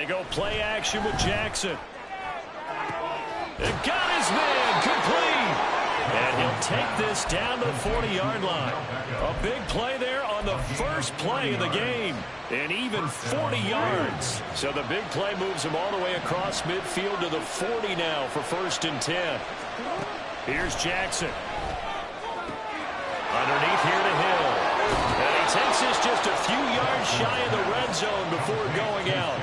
They go play action with Jackson. And got his man complete. And he'll take this down to the 40-yard line. A big play there on the first play of the game. And even 40 yards. So the big play moves him all the way across midfield to the 40 now for 1st and 10. Here's Jackson. Underneath here to Hill. And he takes this just a few yards shy of the red zone before going out.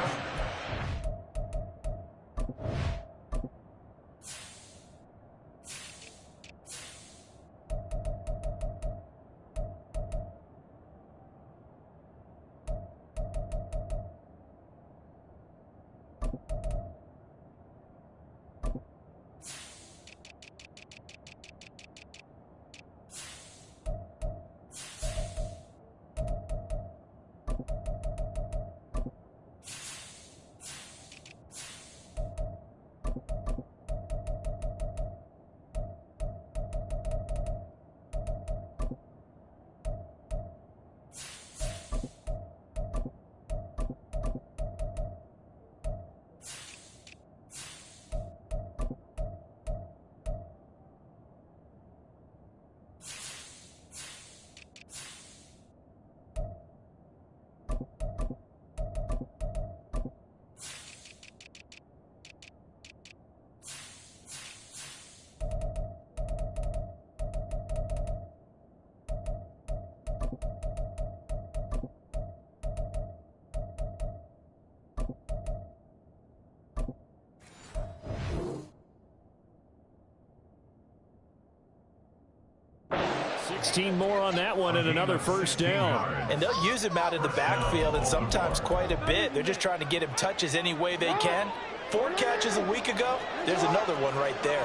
More on that one and another first down. And they'll use him out in the backfield and sometimes quite a bit. They're just trying to get him touches any way they can. 4 catches a week ago. There's another one right there.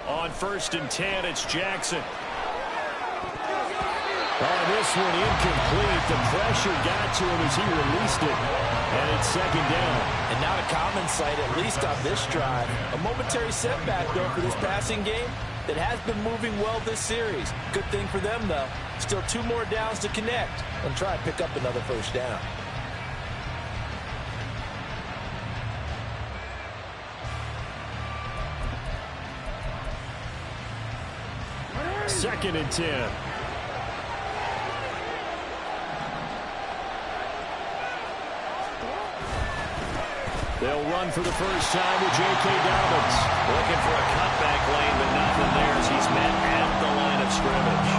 On 1st and 10, it's Jackson. Oh, this one incomplete. The pressure got to him as he released it. And it's 2nd down. And not a common sight, at least on this drive. A momentary setback, though, for this passing game that has been moving well this series. Good thing for them, though. Still 2 more downs to connect and try and pick up another first down. Second and 10. They'll run for the first time with J.K. Dobbins. Looking for a cutback lane, but nothing there as he's met at the line of scrimmage.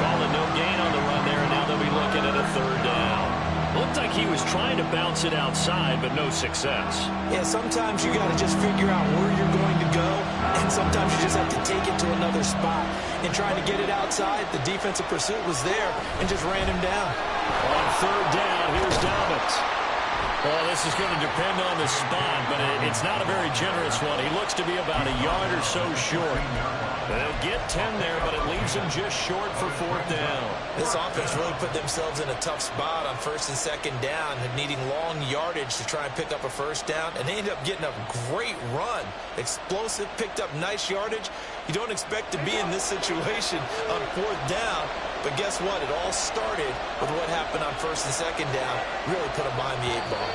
Calling no gain on the run there, and now they'll be looking at a 3rd down. Looked like he was trying to bounce it outside, but no success. Yeah, sometimes you got to just figure out where you're going to go, and sometimes you just have to take it to another spot. In trying to get it outside, the defensive pursuit was there and just ran him down. On 3rd down, here's Dobbins. Well, this is going to depend on the spot, but it's not a very generous one. He looks to be about a yard or so short. They'll get 10 there, but it leaves him just short for 4th down. This offense really put themselves in a tough spot on 1st and 2nd down, needing long yardage to try and pick up a first down, and they ended up getting a great run. Explosive, picked up nice yardage. You don't expect to be in this situation on 4th down, but guess what? It all started with what happened on 1st and 2nd down. Really put them behind the 8 ball.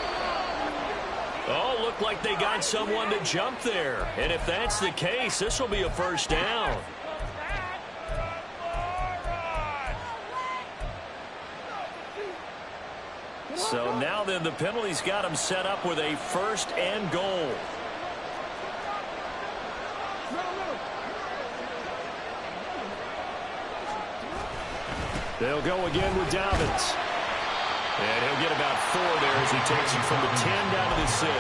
Oh, looked like they got someone to jump there. And if that's the case, this will be a first down. So now then the penalty's got him set up with a 1st and goal. They'll go again with Dobbins. And he'll get about 4 there as he takes it from the 10 down to the 6.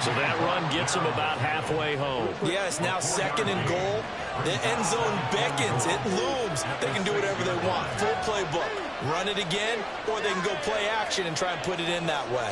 So that run gets him about halfway home. Yeah, it's now 2nd and goal. The end zone beckons. It looms. They can do whatever they want. Full playbook. Run it again, or they can go play action and try and put it in that way.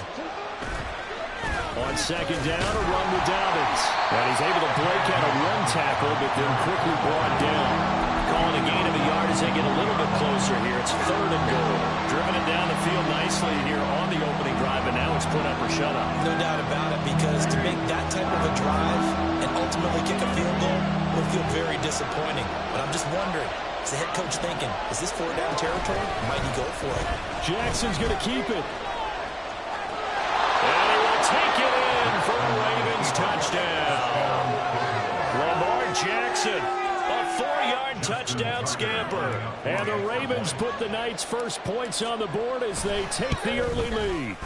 On 2nd down, a run with Dobbins. And he's able to break out a run tackle, but then quickly brought down. Calling a gain of a yard as they get a little bit closer here. It's 3rd and goal. Driven it down the field nicely here on the opening drive, but now it's put up or shut up. No doubt about it, because to make that type of a drive and ultimately kick a field goal would feel very disappointing. But I'm just wondering, is the head coach thinking, is this 4-down territory? Might he go for it? Jackson's going to keep it. And he will take it in for a Ravens touchdown. Lamar Jackson, a 4-yard touchdown scamper. And the Ravens put the night's first points on the board as they take the early lead.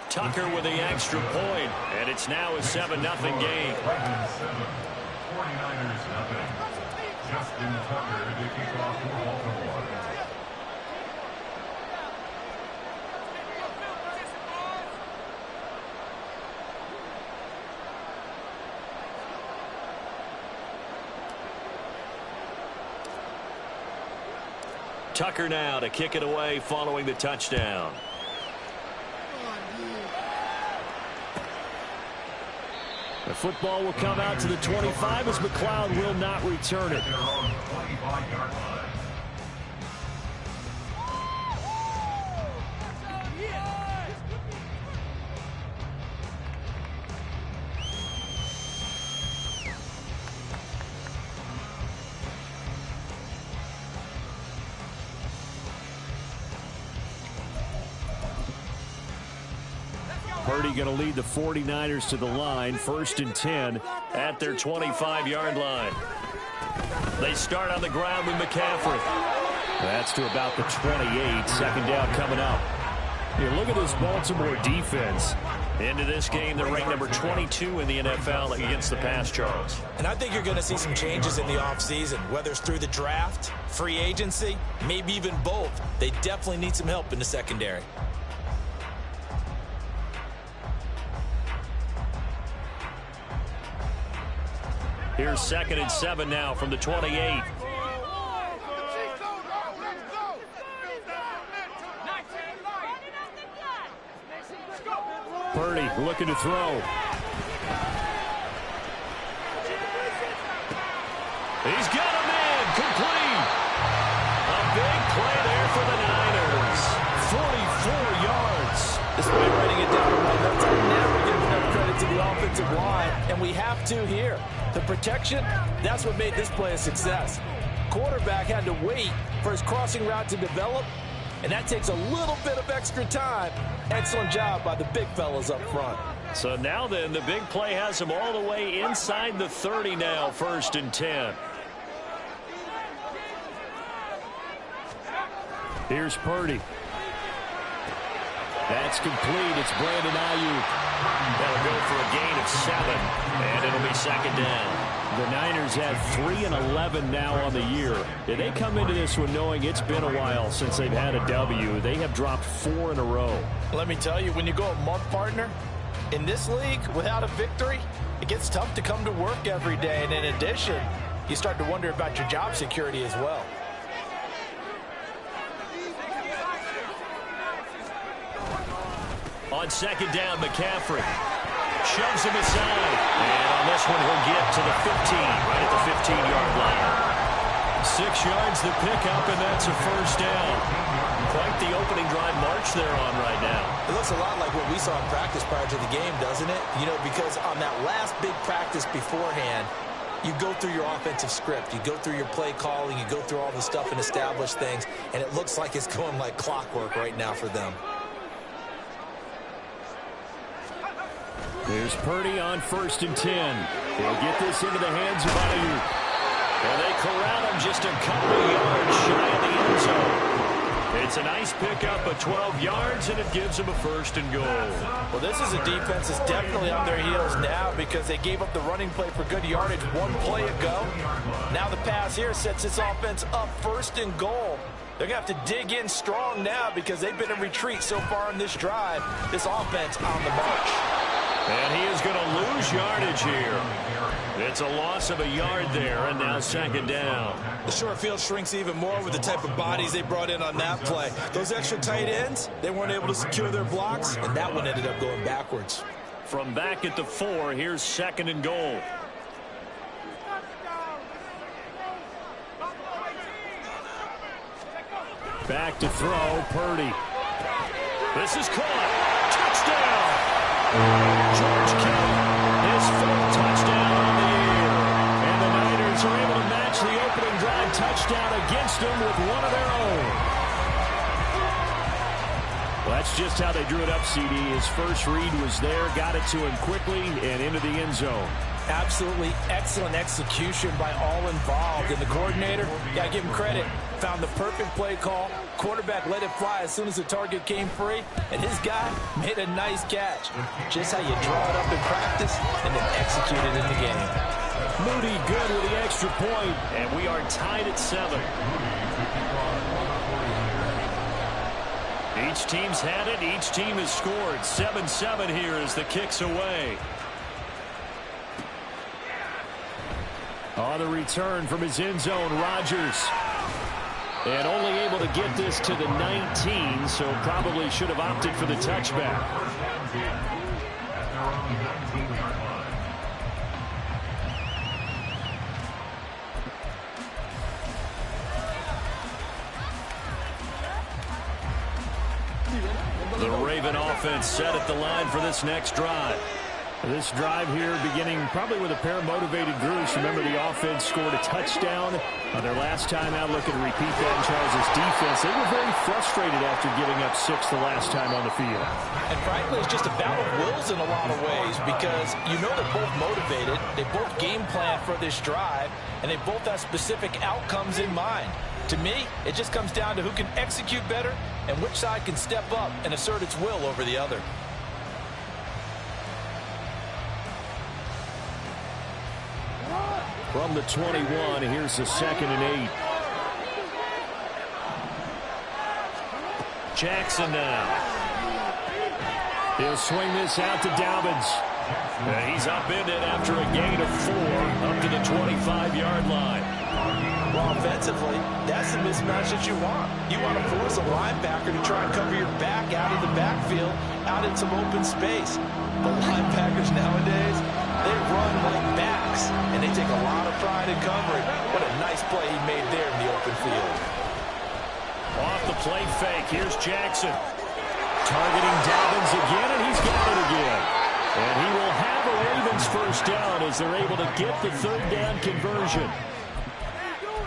Tucker with the extra point, and it's now a 7-0 game. 49ers nothing. Justin Tucker to kick off for Baltimore. Tucker now to kick it away following the touchdown. The football will come out to the 25 as McLeod will not return it. Purdy going to lead the 49ers to the line, 1st and 10 at their 25-yard line. They start on the ground with McCaffrey. That's to about the 28, 2nd down coming up. Here, look at this Baltimore defense. Into this game, they're ranked number 22 in the NFL against the pass, Charles. And I think you're going to see some changes in the offseason, whether it's through the draft, free agency, maybe even both. They definitely need some help in the secondary. Here's 2nd and 7 now from the 28. Purdy looking to throw. He's got him in, complete. A big play there for the Niners. 44 yards. Despite writing it down in my notes, I never give enough credit to the offensive line, and we have to here. The protection, that's what made this play a success. Quarterback had to wait for his crossing route to develop, and that takes a little bit of extra time. Excellent job by the big fellas up front. So now then, the big play has him all the way inside the 30 now, 1st and 10. Here's Purdy. That's complete. It's Brandon Ayuk. That'll go for a gain of 7, and it'll be 2nd down. The Niners have 3 and 11 now on the year. They come into this one knowing it's been a while since they've had a W. They have dropped 4 in a row. Let me tell you, when you go a month, partner, in this league, without a victory, it gets tough to come to work every day. And in addition, you start to wonder about your job security as well. On 2nd down, McCaffrey shoves him aside. And on this one, he'll get to the 15, right at the 15-yard line. 6 yards the pickup, and that's a 1st down. Quite the opening drive march they're on right now. It looks a lot like what we saw in practice prior to the game, doesn't it? You know, because on that last big practice beforehand, you go through your offensive script. You go through your play calling. You go through all the stuff and establish things. And it looks like it's going like clockwork right now for them. Here's Purdy on 1st and 10. He'll get this into the hands of Ayuk. And they corral him just a couple of yards shy of the end zone. It's a nice pickup of 12 yards, and it gives them a 1st and goal. Well, this is a defense that's definitely on their heels now because they gave up the running play for good yardage 1 play ago. Now the pass here sets this offense up 1st and goal. They're going to have to dig in strong now because they've been in retreat so far in this drive. This offense on the march. And he is going to lose yardage here. It's a loss of a yard there, and now 2nd down. The short field shrinks even more with the type of bodies they brought in on that play. Those extra tight ends, they weren't able to secure their blocks, and that one ended up going backwards. From back at the 4, here's 2nd and goal. Back to throw, Purdy. This is caught. Touchdown! George Kittle, his 4th touchdown on the year. And the touchdown against them with one of their own. Well, that's just how they drew it up, CD. His first read was there, got it to him quickly, and into the end zone. Absolutely excellent execution by all involved. And the coordinator, got to give him credit, found the perfect play call. Quarterback let it fly as soon as the target came free, and his guy made a nice catch. Just how you draw it up in practice and then execute it in the game. Moody good with the extra point, and we are tied at 7. Each team's had it. Each team has scored. 7-7 here as the kick's away. On the return from his end zone, Rodgers. And only able to get this to the 19, so probably should have opted for the touchback. The Raven offense set at the line for this next drive. This drive here beginning probably with a pair of motivated groups. Remember, the offense scored a touchdown on their last time out, looking to repeat that in Charles' defense. They were very frustrated after giving up 6 the last time on the field. And frankly, it's just a battle of wills in a lot of ways because you know they're both motivated. They both game plan for this drive, and they both have specific outcomes in mind. To me, it just comes down to who can execute better and which side can step up and assert its will over the other. From the 21, here's the 2nd and 8. Jackson now. He'll swing this out to Dobbins. He's upended after a gain of 4 up to the 25-yard line. Well, offensively, that's the mismatch that you want. You want to force a linebacker to try and cover your back out of the backfield, out in some open space. But linebackers nowadays, they run like backs, and they take a lot of pride in covering. What a nice play he made there in the open field. Off the play fake, here's Jackson. Targeting Dobbins again, and he's got it again. And he will have a Ravens first down as they're able to get the 3rd down conversion.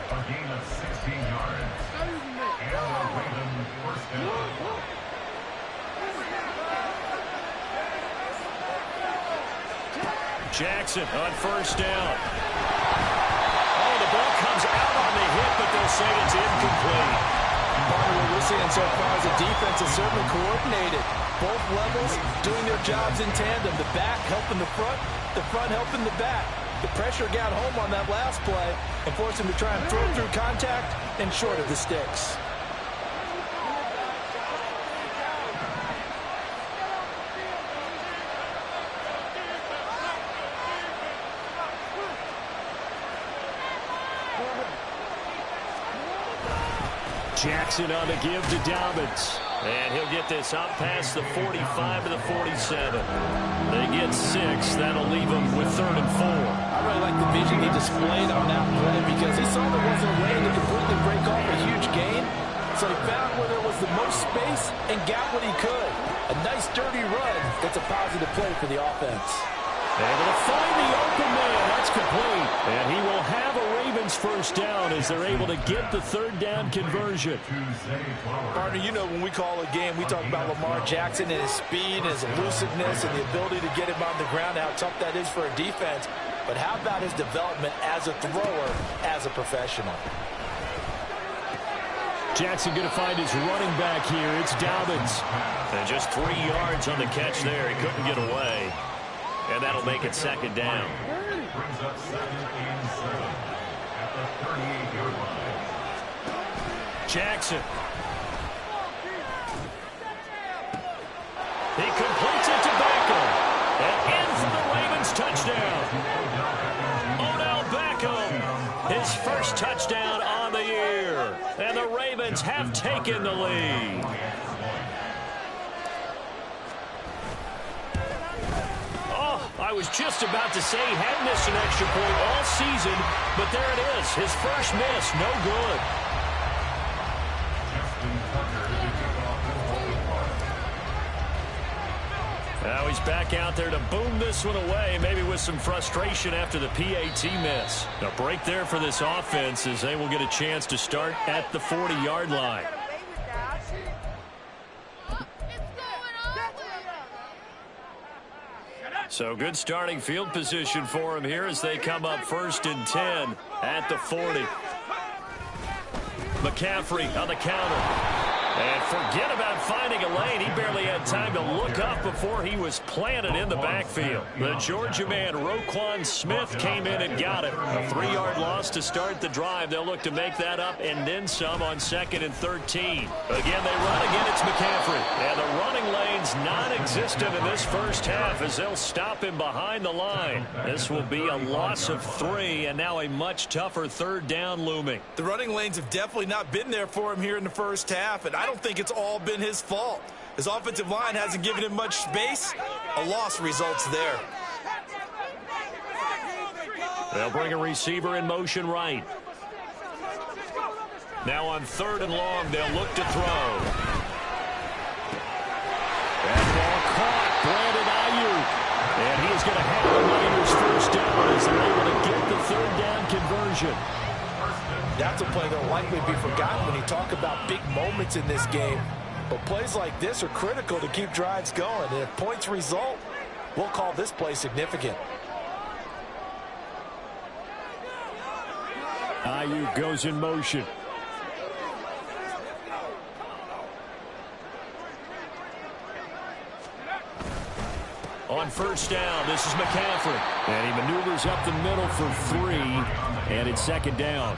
A gain of 16 yards. And a Raven first down. Jackson on first down. Oh, the ball comes out on the hit, but they'll say it's incomplete. Part of what we're seeing so far is the defense is certainly coordinated. Both levels doing their jobs in tandem. The back helping the front helping the back. The pressure got home on that last play and forced him to try and throw through contact and short of the sticks. Jackson on the give to Dobbins. And he'll get this up past the 45 to the 47. They get 6. That'll leave them with 3rd and 4. I really like the vision he displayed on that play because he saw there wasn't a way to completely break off a huge gain. So he found where there was the most space and got what he could. A nice dirty run. That's a positive play for the offense. Able to find the open man. That's complete. And he will have a Ravens first down as they're able to get the 3rd down conversion. Partner, you know when we call a game, we talk about Lamar Jackson and his speed and his elusiveness and the ability to get him on the ground, how tough that is for a defense. But how about his development as a thrower, as a professional? Jackson going to find his running back here. It's Dobbins. And just 3 yards on the catch there. He couldn't get away. And that'll make it 2nd down. Brings up 2nd and 7 at the 38-yard line. Jackson. He completes it to Beckham. And in for the Ravens touchdown. Odell Beckham, his first touchdown on the year. And the Ravens have taken the lead. I was just about to say he had missed an extra point all season, but there it is. His first miss, no good. Now he's back out there to boom this one away, maybe with some frustration after the PAT miss. A break there for this offense as they will get a chance to start at the 40-yard line. So good starting field position for him here as they come up 1st and 10 at the 40. McCaffrey on the counter. And forget about finding a lane. He barely had time to look up before he was planted in the backfield. The Georgia man, Roquan Smith, came in and got it. A 3-yard loss to start the drive. They'll look to make that up and then some on 2nd and 13. Again, they run again. It's McCaffrey. And the running lane's non-existent in this first half as they'll stop him behind the line. This will be a loss of 3 and now a much tougher 3rd down looming. The running lanes have definitely not been there for him here in the first half, and I don't think it's all been his fault. His offensive line hasn't given him much space. A loss results there. They'll bring a receiver in motion right. Now on 3rd and long, they'll look to throw. That ball caught. Brandon Ayuk. And he is going to have the Niners first down as they're able to get the 3rd down conversion. That's a play that will likely be forgotten when you talk about big moments in this game. But plays like this are critical to keep drives going. And if points result, we'll call this play significant. Ayuk goes in motion. On 1st down, this is McCaffrey. And he maneuvers up the middle for 3. And it's 2nd down.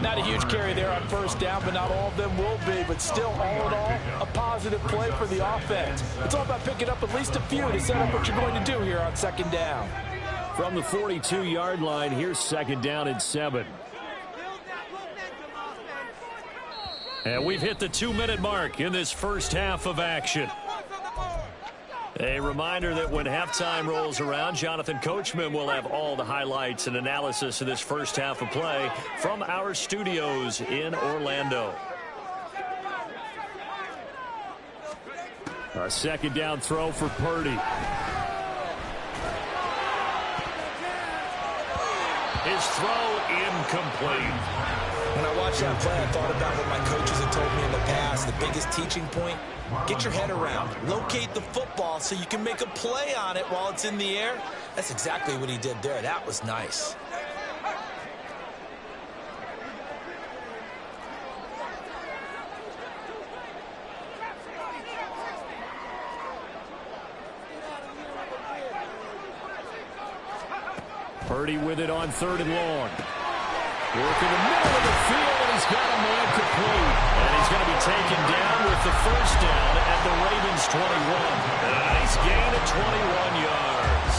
Not a huge carry there on 1st down, but not all of them will be. But still, all in all, a positive play for the offense. It's all about picking up at least a few to set up what you're going to do here on 2nd down. From the 42-yard line, here's 2nd down and 7. And we've hit the 2-minute mark in this first half of action. A reminder that when halftime rolls around, Jonathan Coachman will have all the highlights and analysis of this first half of play from our studios in Orlando. A 2nd down throw for Purdy. His throw incomplete. When I watched that play, I thought about what my coaches had told me in the past. The biggest teaching point, get your head around. Locate the football so you can make a play on it while it's in the air. That's exactly what he did there. That was nice. Purdy with it on 3rd and long. Work in the middle of the field, and he's got a man complete. And he's going to be taken down with the 1st down at the Ravens 21. A nice gain of 21 yards.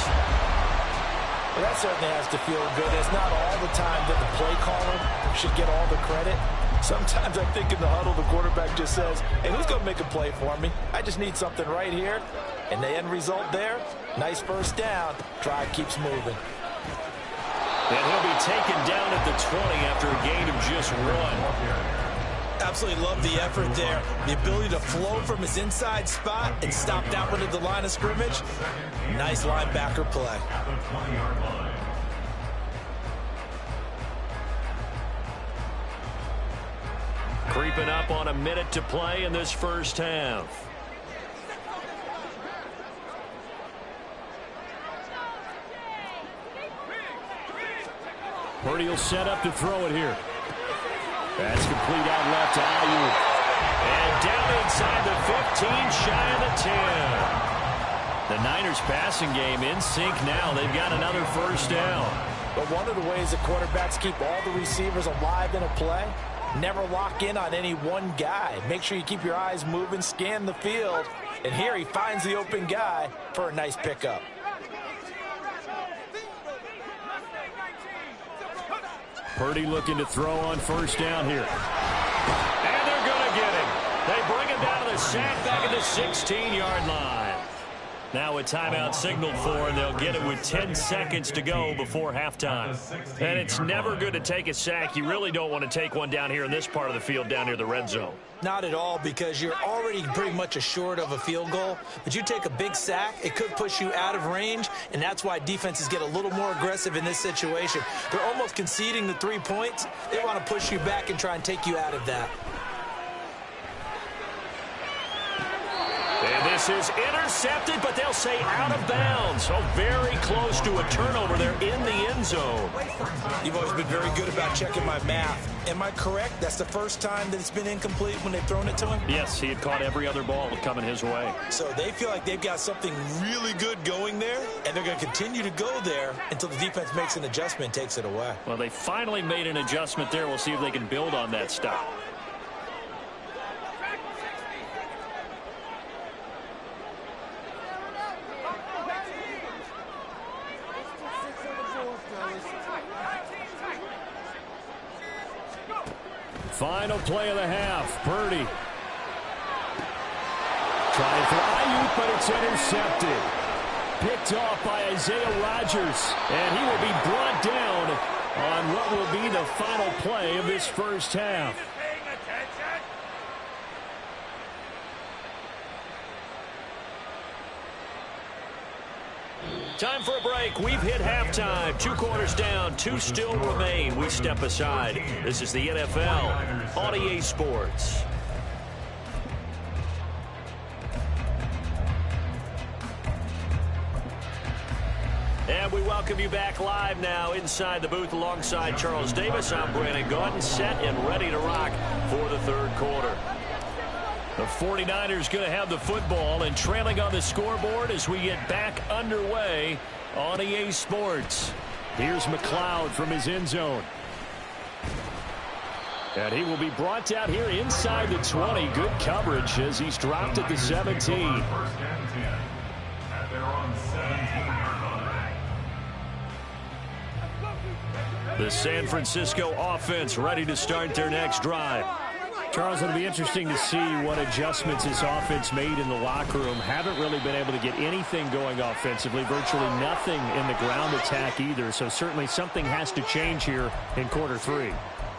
Well, that certainly has to feel good. It's not all the time that the play caller should get all the credit. Sometimes I think in the huddle, the quarterback just says, hey, who's going to make a play for me? I just need something right here. And the end result there, nice 1st down. Drive keeps moving. And he'll be taken down at the 20 after a gain of just 1. Absolutely love the effort there. The ability to flow from his inside spot and stop that one at the line of scrimmage. Nice linebacker play. Creeping up on a minute to play in this first half. Purdy will set up to throw it here. That's complete out left to Ayuk. And down inside the 15, shy of the 10. The Niners passing game in sync now. They've got another 1st down. But one of the ways that quarterbacks keep all the receivers alive in a play, never lock in on any one guy. Make sure you keep your eyes moving, scan the field. And here he finds the open guy for a nice pickup. Purdy looking to throw on 1st down here. And they're going to get him. They bring him down to the sack back at the 16-yard line. Now a timeout signaled for, and they'll get it with 10 seconds to go before halftime. And it's never good to take a sack. You really don't want to take one down here in this part of the field, down near the red zone. Not at all, because you're already pretty much assured of a field goal. But you take a big sack, it could push you out of range, and that's why defenses get a little more aggressive in this situation. They're almost conceding the 3 points. They want to push you back and try and take you out of that. And this is intercepted, but they'll say out of bounds. So very close to a turnover there in the end zone. You've always been very good about checking my math. Am I correct? That's the first time that it's been incomplete when they've thrown it to him? Yes, he had caught every other ball coming his way. So they feel like they've got something really good going there, and they're going to continue to go there until the defense makes an adjustment and takes it away. Well, they finally made an adjustment there. We'll see if they can build on that stop. Final play of the half. Purdy trying for Ayuk, but it's intercepted. Picked off by Isaiah Rodgers, and he will be brought down on what will be the final play of this first half. Time for a break. We've hit halftime. 2 quarters down. 2 still remain. We step aside. This is the NFL on EA Sports. And we welcome you back live now inside the booth alongside Charles Davis. I'm Brandon Gaudin, set and ready to rock for the third quarter. The 49ers going to have the football and trailing on the scoreboard as we get back underway on EA Sports. Here's McLeod from his end zone. And he will be brought down here inside the 20. Good coverage as he's dropped at the 17. First and 10. At their own 17-yard line. The San Francisco offense ready to start their next drive. Charles, it'll be interesting to see what adjustments this offense made in the locker room. Haven't really been able to get anything going offensively, virtually nothing in the ground attack either. So certainly something has to change here in quarter 3.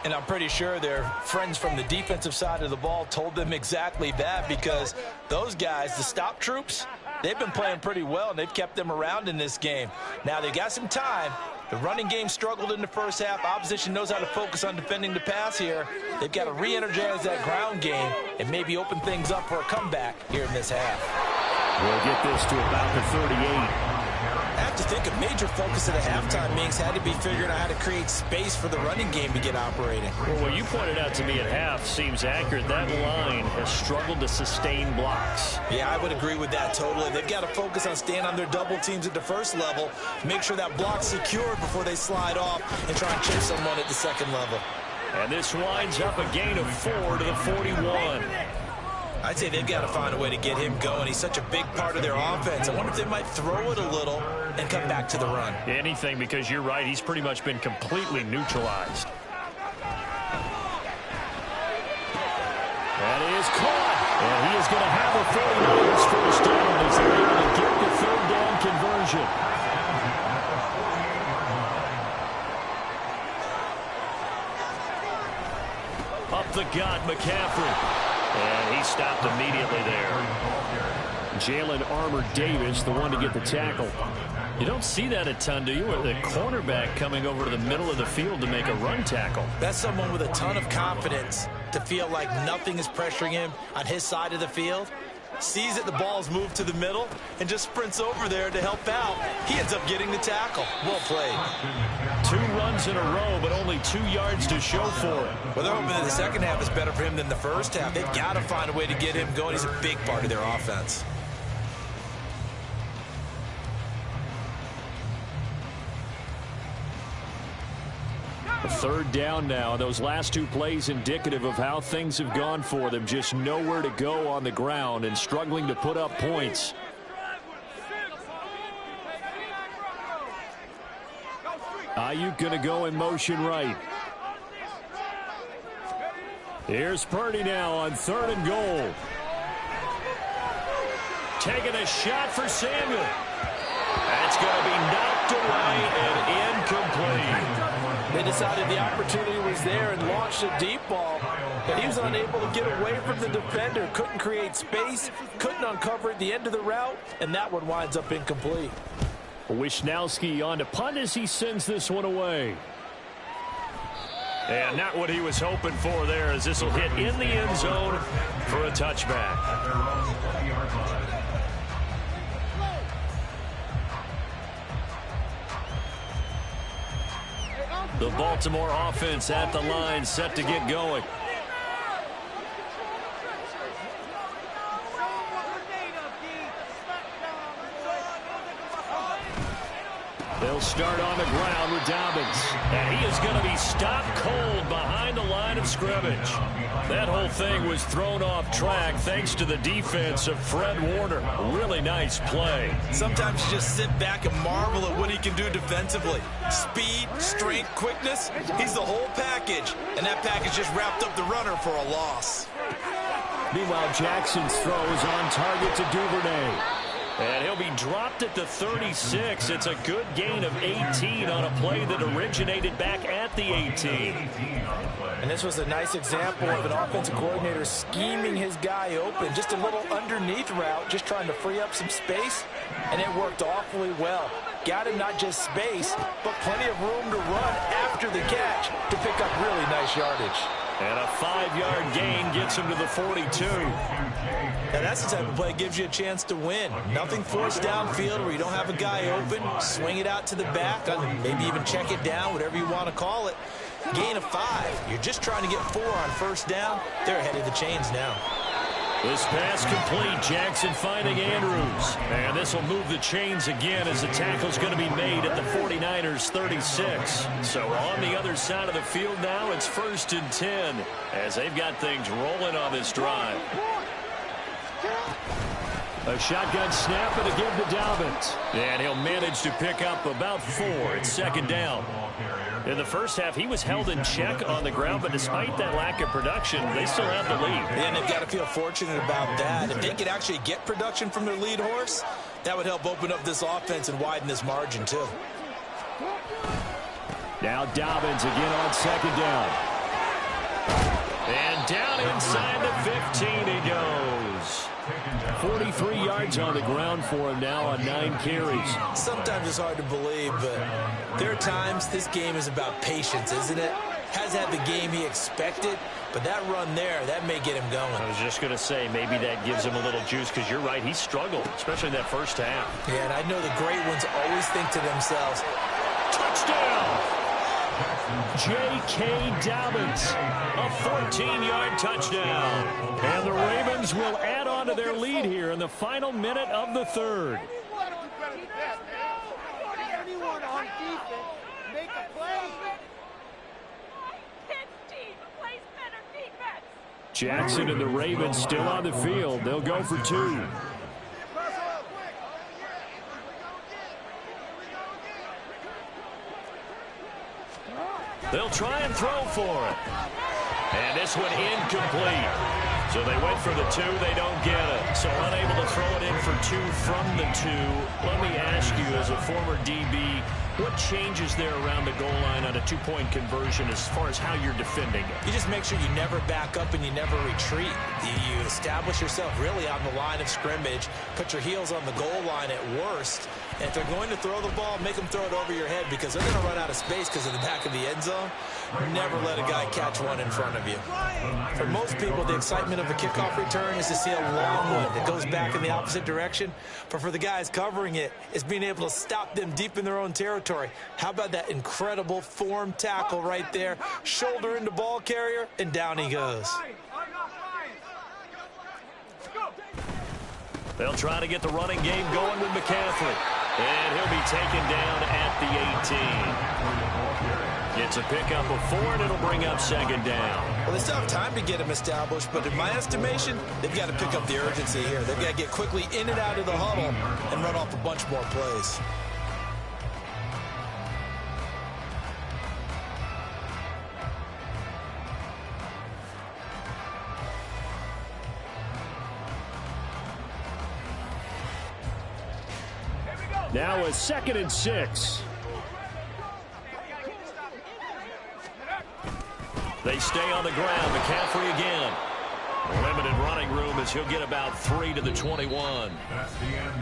And I'm pretty sure their friends from the defensive side of the ball told them exactly that, because those guys, the stop troops, they've been playing pretty well, and they've kept them around in this game. Now, they got some time. The running game struggled in the first half. Opposition knows how to focus on defending the pass here. They've got to re-energize that ground game and maybe open things up for a comeback here in this half. We'll get this to about the 38. I have to think a major focus of the halftime meetings had to be figuring out how to create space for the running game to get operating. Well, what you pointed out to me at half seems accurate. That line has struggled to sustain blocks. Yeah, I would agree with that totally. They've got to focus on staying on their double teams at the first level, make sure that block's secured before they slide off and try and chase someone at the second level. And this winds up a gain of 4 to the 41. I'd say they've got to find a way to get him going. He's such a big part of their offense. I wonder if they might throw it a little and come back to the run. Anything, because you're right. He's pretty much been completely neutralized. That is caught. And he is going to have a 49ers first down as they're able to get the third down conversion. Up the gut, McCaffrey. And he stopped immediately there. Jalen Armour-Davis, the one to get the tackle. You don't see that a ton, do you? The cornerback coming over to the middle of the field to make a run tackle. That's someone with a ton of confidence to feel like nothing is pressuring him on his side of the field. Sees that the ball's moved to the middle and just sprints over there to help out. He ends up getting the tackle. Well played. 2 runs in a row, but only 2 yards to show for it. Well, they're hoping that the second half is better for him than the first half. They've got to find a way to get him going. He's a big part of their offense. A third down now. Those last 2 plays indicative of how things have gone for them. Just nowhere to go on the ground and struggling to put up points. Ayuk going to go in motion right. Here's Purdy now on 3rd and goal. taking a shot for Samuel. That's going to be knocked away and incomplete. They decided the opportunity was there and launched a deep ball, but he was unable to get away from the defender. Couldn't create space, couldn't uncover at the end of the route, and that one winds up incomplete. Wisnowski on to punt as he sends this one away. And not what he was hoping for there, as this will hit in the end zone for a touchback. The Baltimore offense at the line, set to get going. They'll start on the ground with Dobbins. And he is going to be stopped cold behind the line of scrimmage. That whole thing was thrown off track thanks to the defense of Fred Warner. Really nice play. Sometimes you just sit back and marvel at what he can do defensively. Speed, strength, quickness. He's the whole package. And that package just wrapped up the runner for a loss. Meanwhile, Jackson's throw is on target to Duvernay. And he'll be dropped at the 36. It's a good gain of 18 on a play that originated back at the 18. And this was a nice example of an offensive coordinator scheming his guy open. Just a little underneath route, just trying to free up some space, and it worked awfully well. Got him not just space, but plenty of room to run after the catch to pick up really nice yardage. And a 5-yard gain gets him to the 42. Now that's the type of play that gives you a chance to win. Nothing forced downfield where you don't have a guy open. Swing it out to the back, maybe even check it down, whatever you want to call it. Gain of 5. You're just trying to get 4 on first down. They're ahead of the chains now. This pass complete. Jackson finding Andrews. And this will move the chains again as the tackle's going to be made at the 49ers 36. So on the other side of the field now, it's 1st and 10 as they've got things rolling on this drive. A shotgun snap and again to Dobbins. And he'll manage to pick up about 4 at 2nd down. In the first half, he was held in check on the ground, but despite that lack of production, they still have the lead. And they've got to feel fortunate about that. If they could actually get production from their lead horse, that would help open up this offense and widen this margin, too. Now Dobbins again on 2nd down. And down inside the 15 he goes. 43 yards on the ground for him now on 9 carries. Sometimes it's hard to believe, but there are times this game is about patience, isn't it? Has had the game he expected, but that run there, that may get him going. I was just going to say, maybe that gives him a little juice, because you're right, he struggled, especially in that first half. Yeah, and I know the great ones always think to themselves, touchdown! J.K. Dobbins, a 14-yard touchdown. And the Ravens will add on to their lead here in the final minute of the 3rd. Jackson and the Ravens still on the field. They'll go for 2. They'll try and throw for it. And this one incomplete. So they went for the 2. They don't get it. So unable to throw it in for 2 from the 2. Let me ask you, as a former DB, what changes there around the goal line on a 2-point conversion as far as how you're defending it? You just make sure you never back up and you never retreat. You establish yourself really on the line of scrimmage, put your heels on the goal line at worst, and if they're going to throw the ball, make them throw it over your head, because they're going to run out of space because of the back of the end zone. Never let a guy catch one in front of you. For most people, the excitement of a kickoff return is to see a long one that goes back in the opposite direction. But for the guys covering it, it's being able to stop them deep in their own territory. How about that incredible form tackle right there? Shoulder into ball carrier, and down he goes. They'll try to get the running game going with McCaffrey. And he'll be taken down at the 18. Gets a pickup of 4, and it'll bring up 2nd down. Well, they still have time to get him established, but in my estimation, they've got to pick up the urgency here. They've got to get quickly in and out of the huddle and run off a bunch more plays. Now a 2nd and 6. They stay on the ground. McCaffrey again. Limited running room as he'll get about 3 to the 21.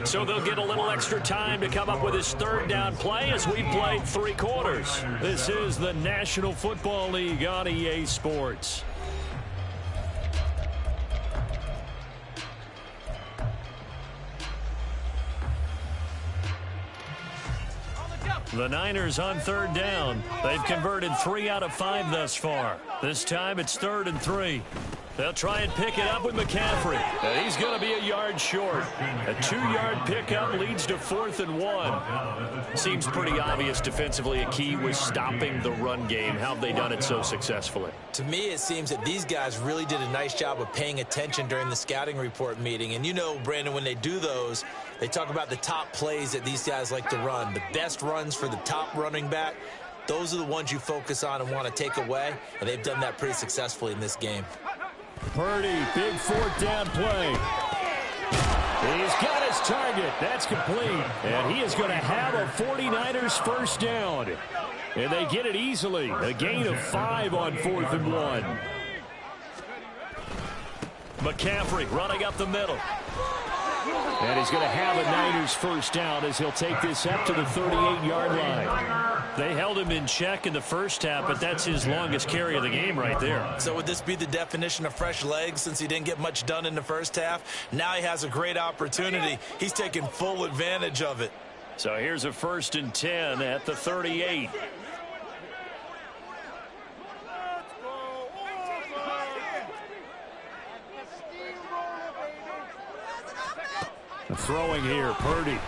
So they'll get a little extra time to come up with his 3rd down play as we played 3 quarters. This is the National Football League on EA Sports. The Niners on 3rd down. They've converted 3 out of 5 thus far. This time it's 3rd and 3. They'll try and pick it up with McCaffrey. And he's going to be a yard short. A 2-yard pickup leads to 4th and 1. Seems pretty obvious defensively a key was stopping the run game. How have they done it so successfully? To me, it seems that these guys really did a nice job of paying attention during the scouting report meeting. And you know, Brandon, when they do those, they talk about the top plays that these guys like to run. The best runs for the top running back. Those are the ones you focus on and want to take away. And they've done that pretty successfully in this game. Purdy, big 4th down play. He's got his target. That's complete. And he is going to have a 49ers 1st down. And they get it easily. A gain of 5 on 4th and 1. McCaffrey running up the middle. And he's going to have a Niners 1st down as he'll take this up to the 38-yard line. They held him in check in the first half, but that's his longest carry of the game right there. So would this be the definition of fresh legs since he didn't get much done in the first half? Now he has a great opportunity. He's taking full advantage of it. So here's a 1st and 10 at the 38. Throwing here, Purdy.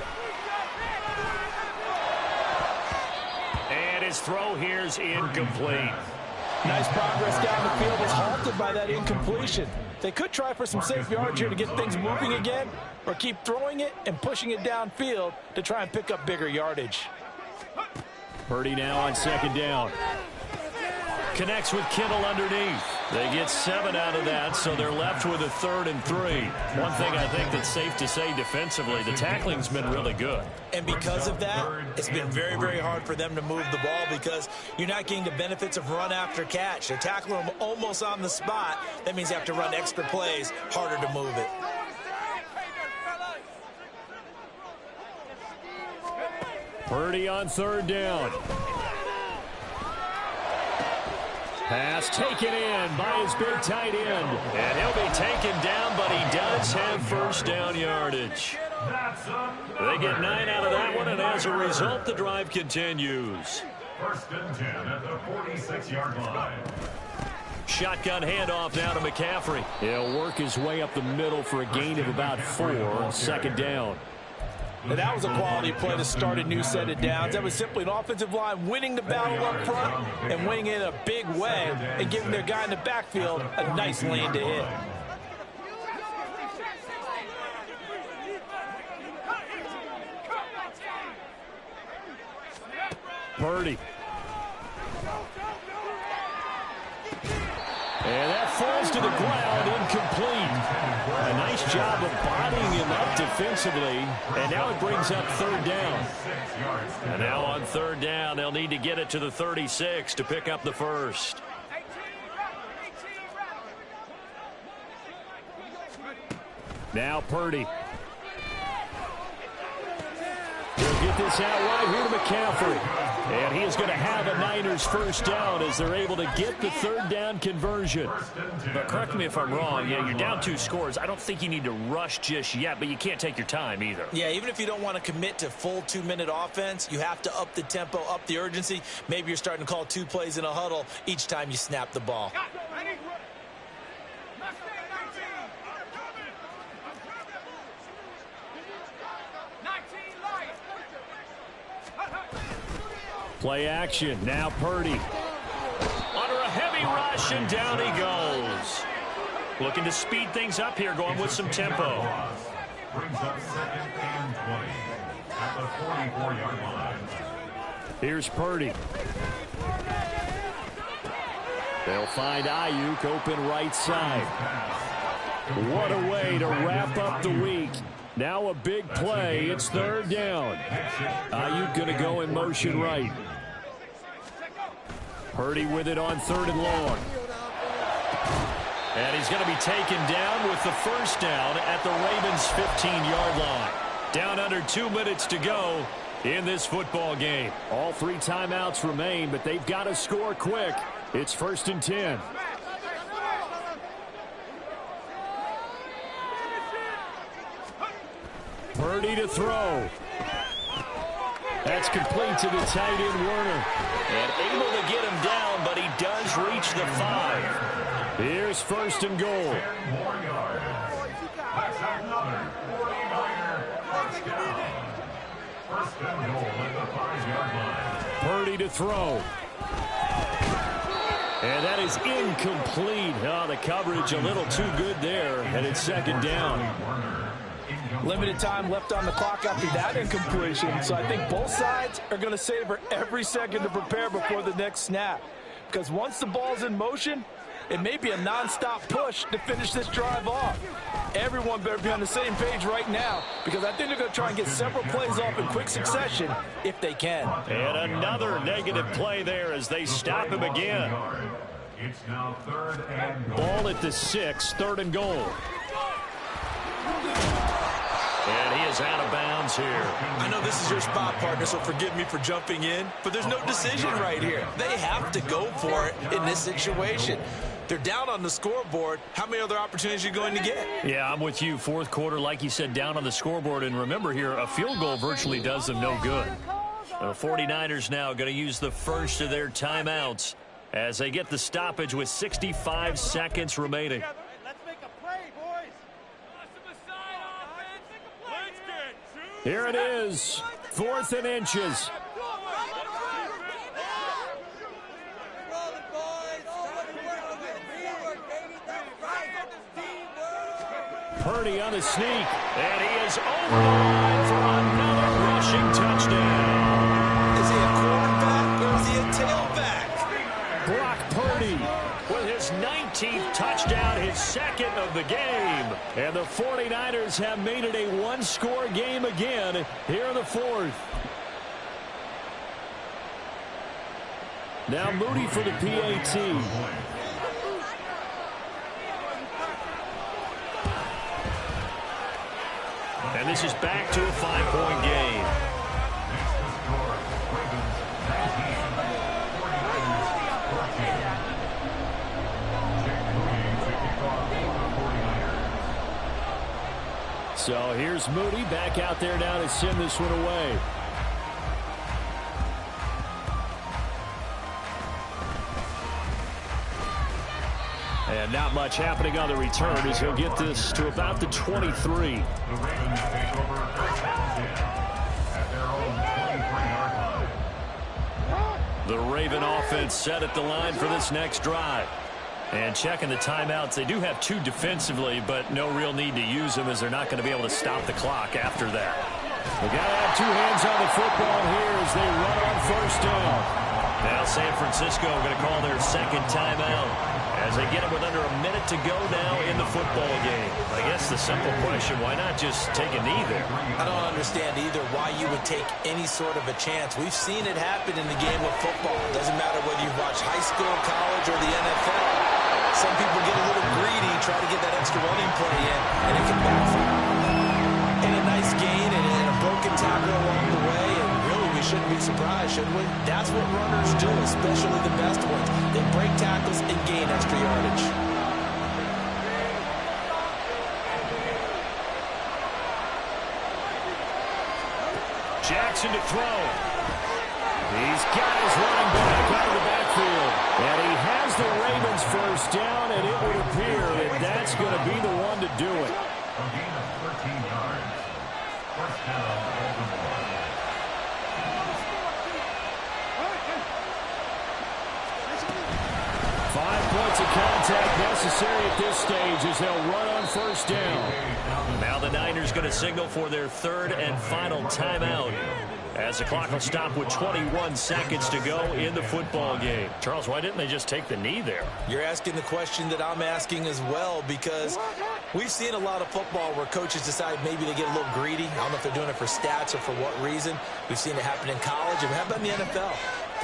And his throw here's incomplete. Nice progress down the field was halted by that incompletion. They could try for some safe yards here to get things moving again, or keep throwing it and pushing it downfield to try and pick up bigger yardage. Purdy now on 2nd down. Connects with Kittle underneath. They get 7 out of that, so they're left with a 3rd and 3. One thing I think that's safe to say defensively, the tackling's been really good. And because of that, it's been very, very hard for them to move the ball because you're not getting the benefits of run after catch. They're tackling them almost on the spot. That means you have to run extra plays, harder to move it. Purdy on 3rd down. Pass taken in by his big tight end. And he'll be taken down, but he does have 1st down yardage. They get 9 out of that one, and as a result, the drive continues. 1st and 10 at the 46-yard line. Shotgun handoff now to McCaffrey. He'll work his way up the middle for a gain of about 4. 2nd down. And that was a quality play to start a new set of downs. That was simply an offensive line winning the battle up front and winning it in a big way and giving their guy in the backfield a nice lane to hit. Purdy. And that falls to the ground, incomplete. A nice job of bodying him up defensively. And now it brings up 3rd down. And now on 3rd down, they'll need to get it to the 36 to pick up the 1st. Now Purdy. He'll get this out right here to McCaffrey. And he is going to have a Niners 1st down as they're able to get the 3rd down conversion. But correct me if I'm wrong. Yeah, you're down 2 scores. I don't think you need to rush just yet, but you can't take your time either. Yeah, even if you don't want to commit to full 2-minute offense, you have to up the tempo, up the urgency. Maybe you're starting to call 2 plays in a huddle each time you snap the ball. Play action. Now Purdy. Under a heavy rush, and down he goes. Looking to speed things up here, going with some tempo. Brings up 2nd and 20 at the 44-yard line. Here's Purdy. They'll find Ayuk open right side. What a way to wrap up the week. Now a big play. It's third down. Ayuk going to go in motion right. Purdy with it on third and long. And he's going to be taken down with the first down at the Ravens' 15-yard line. Down under 2 minutes to go in this football game. All 3 timeouts remain, but they've got to score quick. It's 1st and 10. Purdy to throw. That's complete to the tight end, Werner. And able to get him down, but he does reach the 5. Here's 1st and goal. 10 more yards. That's another 49er first down. 1st and goal at the 5-yard line. Purdy to throw. And that is incomplete. Oh, the coverage a little too good there, and it's 2nd down. Limited time left on the clock after that incompletion, so I think both sides are going to savor every second to prepare before the next snap. Because once the ball's in motion, it may be a nonstop push to finish this drive off. Everyone better be on the same page right now, because I think they're going to try and get several plays off in quick succession if they can. And another negative play there as they stop him again. It's now 3rd and goal. Ball at the 6, 3rd and goal. And he is out of bounds here. I know this is your spot, partner, so forgive me for jumping in, but there's no decision right here. They have to go for it in this situation. They're down on the scoreboard. How many other opportunities are you going to get? Yeah, I'm with you. 4th quarter, like you said, down on the scoreboard. And remember here, a field goal virtually does them no good. The 49ers now going to use the first of their timeouts as they get the stoppage with 65 seconds remaining. Here it is, 4th and inches. Purdy on the sneak, and he is over the line for another rushing touchdown. Is he a quarterback or is he a tailback? Brock Purdy with his 19th touchdown, his 2nd of the game. And the 49ers have made it a one-score game again here in the 4th. Now Moody for the PAT. And this is back to a 5-point game. So here's Moody back out there now to send this one away. And not much happening on the return as he'll get this to about the 23. The Ravens take over 1st and 10 at their own 23-yard line. The Raven offense set at the line for this next drive. And checking the timeouts, they do have 2 defensively, but no real need to use them as they're not going to be able to stop the clock after that. They got to have 2 hands on the football here as they run on 1st down. Now San Francisco going to call their 2nd timeout as they get it with under a minute to go now in the football game. I guess the simple question, why not just take a knee there? I don't understand either why you would take any sort of a chance. We've seen it happen in the game of football. It doesn't matter whether you watch high school, college, or the NFL. Some people get a little greedy, try to get that extra running play in, and it can backfire. And a nice gain and a broken tackle along the way, and really we shouldn't be surprised, should we? That's what runners do, especially the best ones. They break tackles and gain extra yardage. Jackson to throw. He's got his running back out of the backfield. And he has the Ravens 1st down, and it would appear that that's going to be the one to do it. A gain of 13 yards. 1st down, Baltimore. 5 points of contact necessary at this stage as they'll run on 1st down. Now the Niners going to signal for their 3rd and final timeout As the clock will stop with 21 seconds to go in the football game. Charles, why didn't they just take the knee there? You're asking the question that I'm asking as well, because we've seen a lot of football where coaches decide maybe to get a little greedy. I don't know if they're doing it for stats or for what reason. We've seen it happen in college. And how about in the NFL?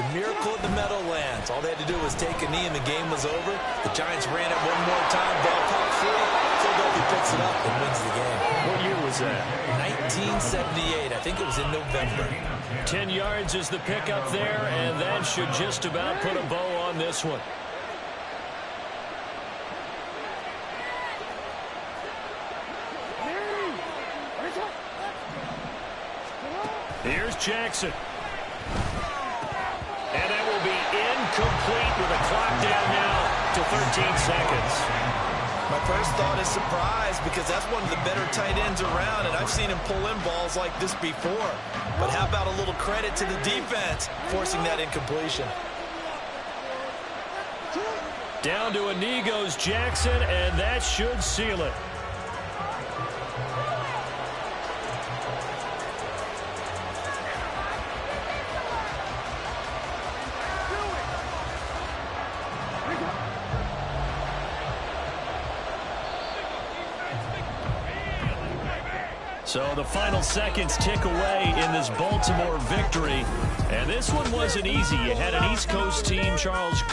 The miracle of the Meadowlands. All they had to do was take a knee and the game was over. The Giants ran it one more time. Ball popped free. Philadelphia picks it up and wins the game. What year was that? 1978. I think it was in November. 10 yards is the pickup there, and that should just about put a bow on this one. Here's Jackson. And that will be incomplete with a clock down now to 13 seconds. My first thought is surprise, because that's one of the better tight ends around, and I've seen him pull in balls like this before. But how about a little credit to the defense forcing that incompletion? Down to a knee goes Jackson, and that should seal it. So the final seconds tick away in this Baltimore victory. And this one wasn't easy. You had an East Coast team, Charles,